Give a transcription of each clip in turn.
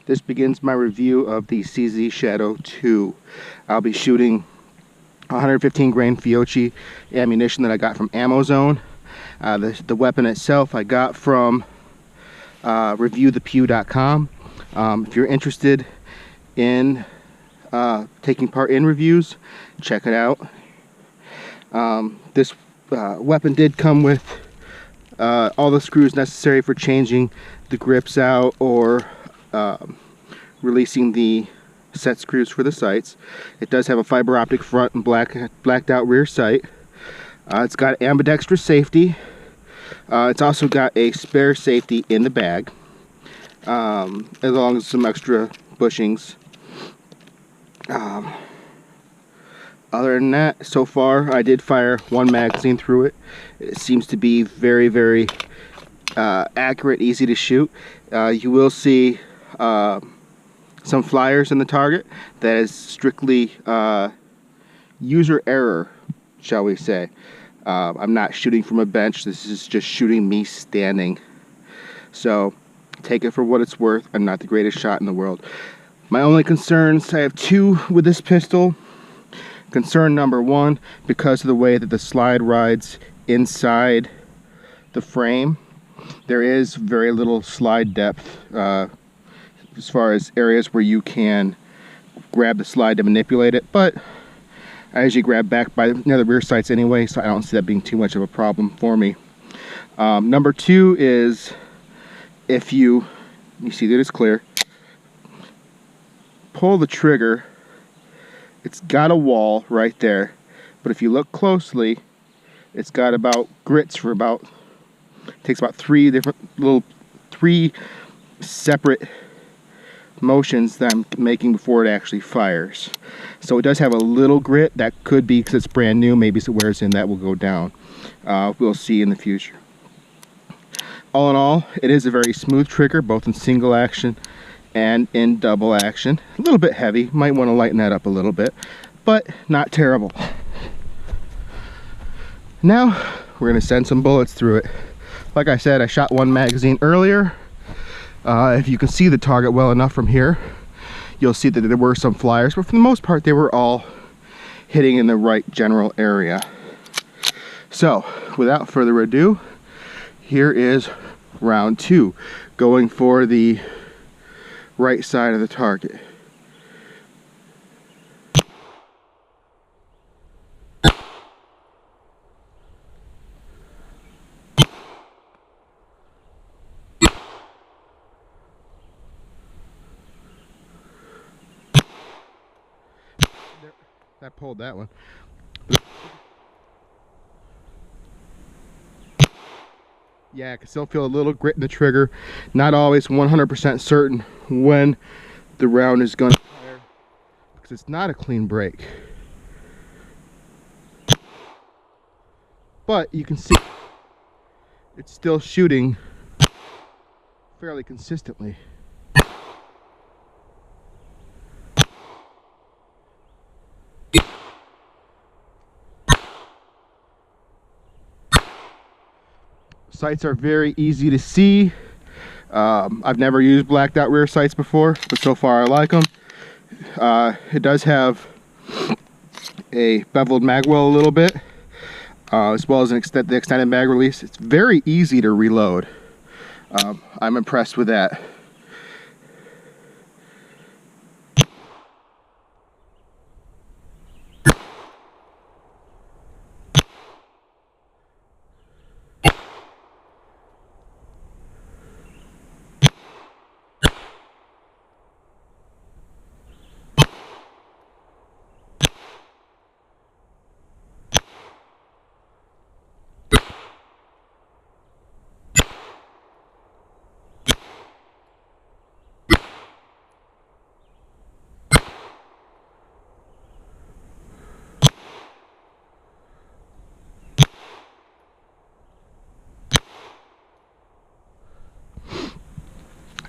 This begins my review of the CZ Shadow 2. I'll be shooting 115 grain Fiocchi ammunition that I got from AmmoZone. The weapon itself I got from reviewthepew.com. If you're interested in taking part in reviews, check it out. This weapon did come with all the screws necessary for changing the grips out or releasing the set screws for the sights. It does have a fiber optic front and blacked out rear sight. It's got ambidextrous safety. It's also got a spare safety in the bag, along with some extra bushings. Other than that, so far I did fire one magazine through it. It seems to be very, very accurate, easy to shoot. You will see some flyers in the target. That is strictly user error, shall we say. I'm not shooting from a bench. This is just shooting me standing. So take it for what it's worth. I'm not the greatest shot in the world. My only concerns, I have two with this pistol. Concern number one, because of the way that the slide rides inside the frame, there is very little slide depth as far as areas where you can grab the slide to manipulate it, but I usually grab back by the rear sights anyway, so I don't see that being too much of a problem for me. Number two is, if you see that it's clear, pull the trigger. It's got a wall right there, but if you look closely, it's got about grits for about, takes about three separate motions that I'm making before it actually fires. So it does have a little grit. That could be because it's brand new. Maybe as it wears in, that will go down. We'll see in the future. All in all, it is a very smooth trigger, both in single action and in double action. A little bit heavy, might want to lighten that up a little bit, but not terrible. Now we're going to send some bullets through it. Like I said, I shot one magazine earlier. If you can see the target well enough from here, you'll see that there were some flyers, but for the most part they were all hitting in the right general area. So without further ado, here is round two, going for the right side of the target. That pulled that one. Yeah, I can still feel a little grit in the trigger. Not always 100% certain when the round is going to fire, because it's not a clean break. But you can see it's still shooting fairly consistently. Sights are very easy to see. I've never used blacked out rear sights before, but so far I like them. It does have a beveled mag well a little bit, as well as the extended mag release. It's very easy to reload. I'm impressed with that.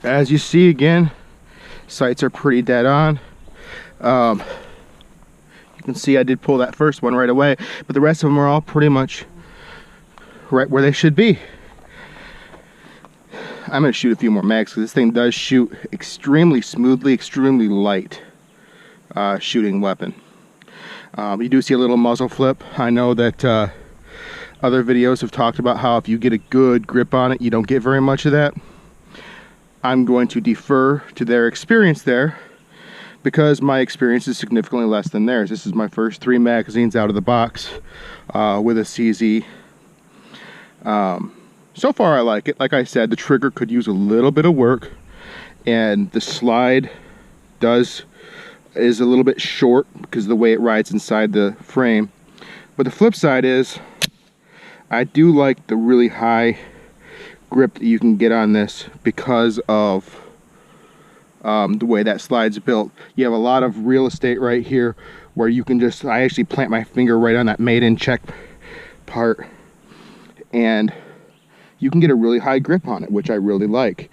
As you see, again, sights are pretty dead on. You can see I did pull that first one right away, but the rest of them are all pretty much right where they should be. I'm going to shoot a few more mags because this thing does shoot extremely smoothly, extremely light shooting weapon. You do see a little muzzle flip. I know that other videos have talked about how if you get a good grip on it, you don't get very much of that. I'm going to defer to their experience there because my experience is significantly less than theirs. This is my first 3 magazines out of the box with a CZ. So far I like it. Like I said, the trigger could use a little bit of work, and the slide is a little bit short because of the way it rides inside the frame. But the flip side is I do like the really high grip that you can get on this because of the way that slide's built. You have a lot of real estate right here where you can just, I actually plant my finger right on that made in check part, and you can get a really high grip on it, which I really like.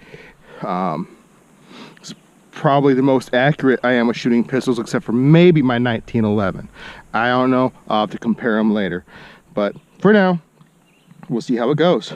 It's probably the most accurate I am with shooting pistols, except for maybe my 1911. I don't know, I'll have to compare them later. But for now, we'll see how it goes.